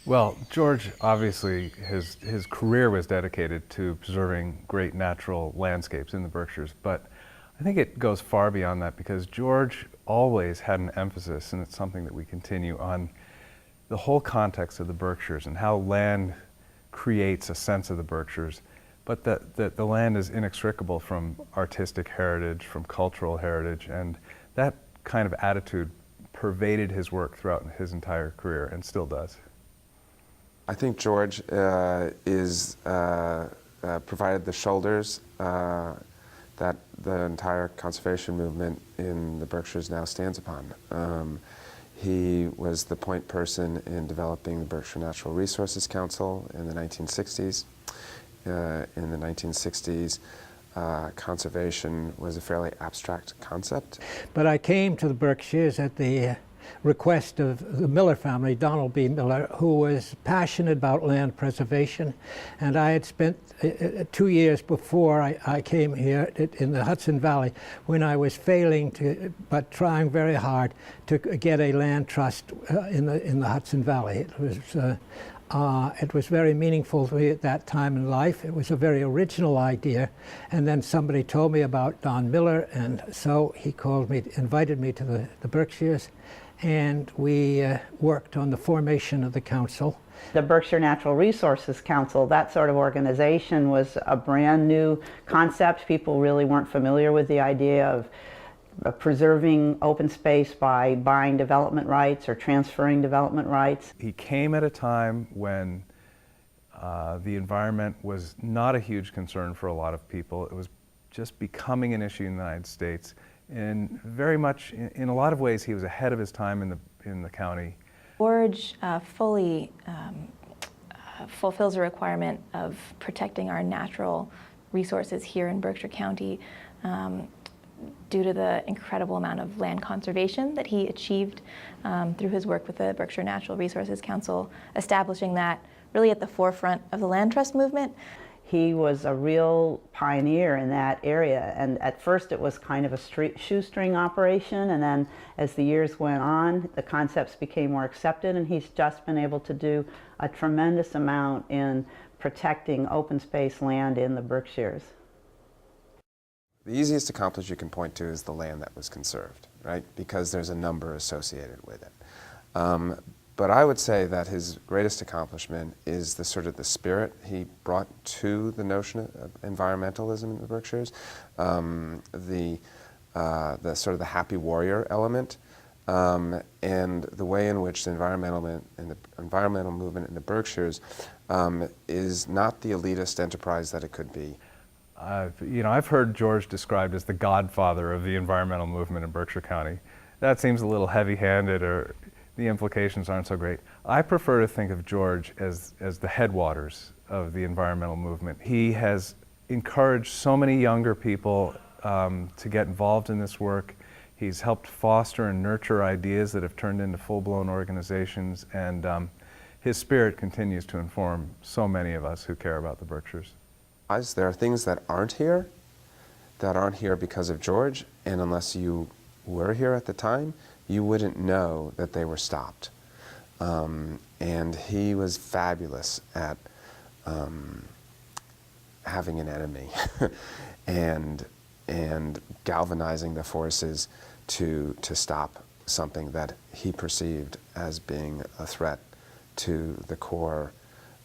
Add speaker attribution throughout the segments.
Speaker 1: Well, George, obviously, his career was dedicated to preserving great natural landscapes in the Berkshires, but I think it goes far beyond that because George always had an emphasis, and it's something that we continue on, the whole context of the Berkshires and how land creates a sense of the Berkshires, but that the land is inextricable from artistic heritage, from cultural heritage, and that kind of attitude pervaded his work throughout his entire career and still does.
Speaker 2: I think George provided the shoulders that the entire conservation movement in the Berkshires now stands upon. He was the point person in developing the Berkshire Natural Resources Council in the 1960s. In the 1960s, conservation was a fairly abstract concept.
Speaker 3: But I came to the Berkshires at the request of the Miller family, Donald B. Miller, who was passionate about land preservation. And I had spent 2 years before I came here in the Hudson Valley when I was failing but trying very hard to get a land trust in the Hudson Valley. It was very meaningful to me at that time in life. It was a very original idea. And then somebody told me about Don Miller, and so he called me, invited me to the Berkshires, and we worked on the formation of the council.
Speaker 4: The Berkshire Natural Resources Council, that sort of organization, was a brand new concept. People really weren't familiar with the idea of preserving open space by buying development rights or transferring development rights.
Speaker 1: He came at a time when the environment was not a huge concern for a lot of people. It was just becoming an issue in the United States. And very much, in a lot of ways, he was ahead of his time in the county.
Speaker 5: George fully fulfills a requirement of protecting our natural resources here in Berkshire County due to the incredible amount of land conservation that he achieved through his work with the Berkshire Natural Resources Council, establishing that really at the forefront of the land trust movement.
Speaker 4: He was a real pioneer in that area, and at first it was kind of a shoestring operation, and then as the years went on, the concepts became more accepted, and he's just been able to do a tremendous amount in protecting open space land in the Berkshires.
Speaker 2: The easiest accomplishment you can point to is the land that was conserved, right? Because there's a number associated with it. But I would say that his greatest accomplishment is the sort of the spirit he brought to the notion of environmentalism in the Berkshires, the sort of the happy warrior element, and the way in which the environmental movement in the Berkshires is not the elitist enterprise that it could be.
Speaker 1: I've heard George described as the godfather of the environmental movement in Berkshire County. That seems a little heavy-handed, or the implications aren't so great. I prefer to think of George as the headwaters of the environmental movement. He has encouraged so many younger people to get involved in this work. He's helped foster and nurture ideas that have turned into full-blown organizations, and his spirit continues to inform so many of us who care about the Berkshires.
Speaker 2: There are things that aren't here because of George, and unless you were here at the time, you wouldn't know that they were stopped. And he was fabulous at having an enemy and galvanizing the forces to stop something that he perceived as being a threat to the core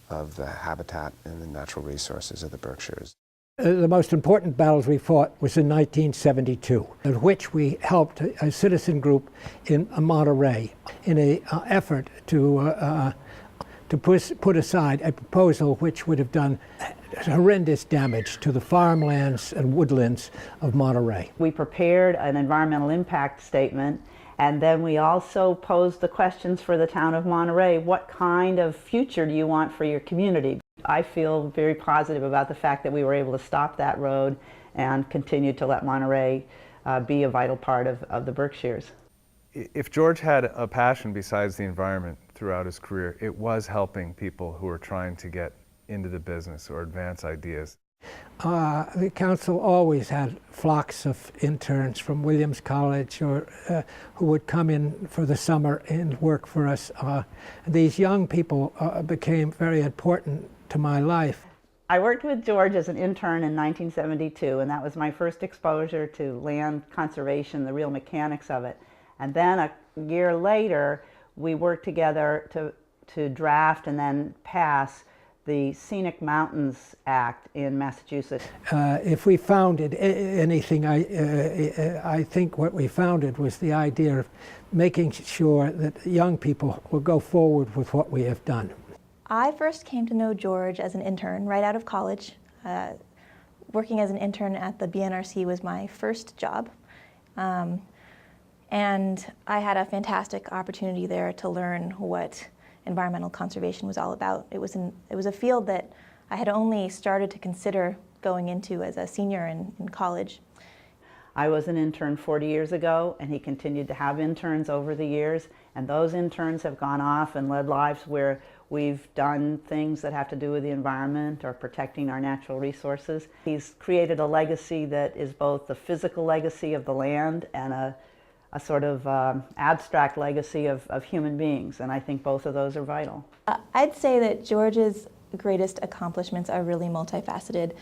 Speaker 2: of the habitat and the natural resources of the Berkshires.
Speaker 3: The most important battles we fought was in 1972, in which we helped a citizen group in Monterey in an effort to put aside a proposal which would have done horrendous damage to the farmlands and woodlands of Monterey.
Speaker 4: We prepared an environmental impact statement, and then we also posed the questions for the town of Monterey. What kind of future do you want for your community? I feel very positive about the fact that we were able to stop that road and continue to let Monterey be a vital part of the Berkshires.
Speaker 1: If George had a passion besides the environment throughout his career, it was helping people who were trying to get into the business or advance ideas.
Speaker 3: The council always had flocks of interns from Williams College or who would come in for the summer and work for us. These young people became very important to my life.
Speaker 4: I worked with George as an intern in 1972, and that was my first exposure to land conservation, the real mechanics of it. And then a year later, we worked together to draft and then pass the Scenic Mountains Act in Massachusetts.
Speaker 3: If we founded anything, I think what we founded was the idea of making sure that young people will go forward with what we have done.
Speaker 5: I first came to know George as an intern right out of college. Working as an intern at the BNRC was my first job. And I had a fantastic opportunity there to learn what environmental conservation was all about. It was a field that I had only started to consider going into as a senior in college.
Speaker 4: I was an intern 40 years ago, and he continued to have interns over the years, and those interns have gone off and led lives where we've done things that have to do with the environment or protecting our natural resources. He's created a legacy that is both the physical legacy of the land and a sort of abstract legacy of human beings, and I think both of those are vital.
Speaker 5: I'd say that George's greatest accomplishments are really multifaceted.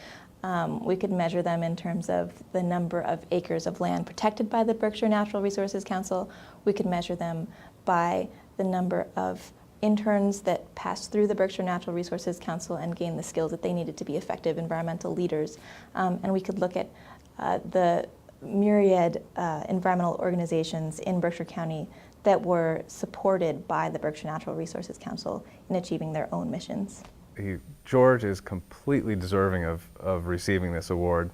Speaker 5: We could measure them in terms of the number of acres of land protected by the Berkshire Natural Resources Council. We could measure them by the number of interns that passed through the Berkshire Natural Resources Council and gained the skills that they needed to be effective environmental leaders. And we could look at the myriad environmental organizations in Berkshire County that were supported by the Berkshire Natural Resources Council in achieving their own missions.
Speaker 1: George is completely deserving of receiving this award.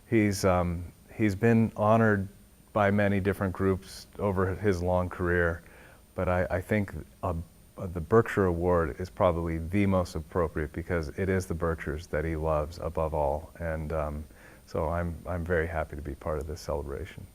Speaker 1: He's been honored by many different groups over his long career, but I think the Berkshire Award is probably the most appropriate because it is the Berkshires that he loves above all, and so I'm very happy to be part of this celebration.